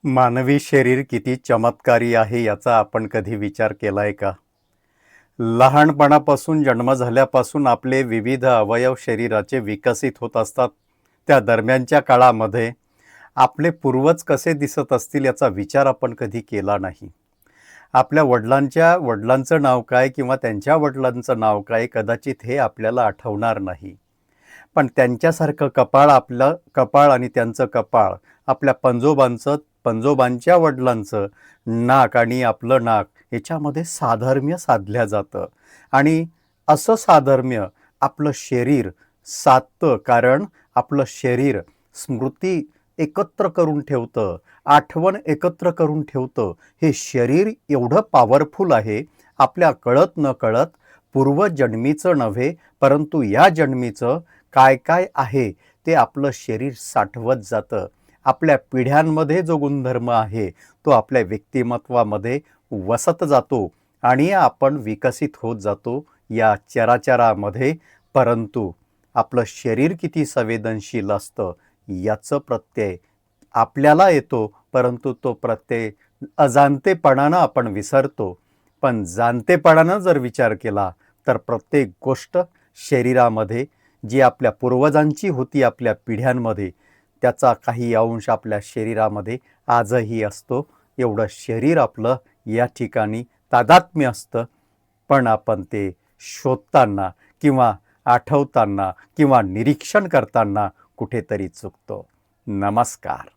मानवी शरीर किती चमत्कारी आहे याचा आपण कधी विचार केलाय का? लहानपणापासून जन्म झाल्यापासून आपले विविध अवयव शरीराचे विकसित होत असतात. त्या दरम्यानच्या काळामध्ये आपले पूर्वज कसे दिसत असतील याचा विचार आपण कधी केला नाही. आपल्या वडिलांचं नाव काय किंवा त्यांच्या वडिलांचं नाव काय कदाचित हे आपल्याला आठवणार नाही. पण त्यांच्यासारखं कपाळ, आपलं कपाळ आणि त्यांचं कपाळ, आपल्या पंजोबांच्या वडिलांचं नाक आणि आपलं नाक याच्यामध्ये साधर्म्य साधल्या जातं. आणि असं साधर्म्य आपलं शरीर साधतं, कारण आपलं शरीर स्मृती एकत्र करून ठेवतं, आठवण एकत्र करून ठेवतं. हे शरीर एवढं पॉवरफुल आहे, आपल्या कळत न कळत पूर्वजन्मीचं नव्हे परंतु या जन्मीचं काय काय आहे ते आपलं शरीर साठवत जातं. आपल्या पिढ्यांमध्ये जो गुणधर्म आहे तो आपल्या व्यक्तिमत्वामध्ये वसत जातो आणि आपण विकसित होत जातो या चराचरामध्ये. परंतु आपलं शरीर किती संवेदनशील असतं याचं प्रत्यय आपल्याला येतो, परंतु तो प्रत्यय अजाणतेपणानं आपण विसरतो. पण जाणतेपणानं जर विचार केला तर प्रत्येक गोष्ट शरीरामध्ये जी आपल्या पूर्वजांची होती आपल्या पिढ्यांमध्ये, त्याचा काही अंश आपल्या शरीरामध्ये आजही असतो. एवढं शरीर आपलं या ठिकाणी तादात्म्य असतं, पण आपण ते शोधताना किंवा आठवताना किंवा निरीक्षण करताना कुठेतरी चुकतो. नमस्कार.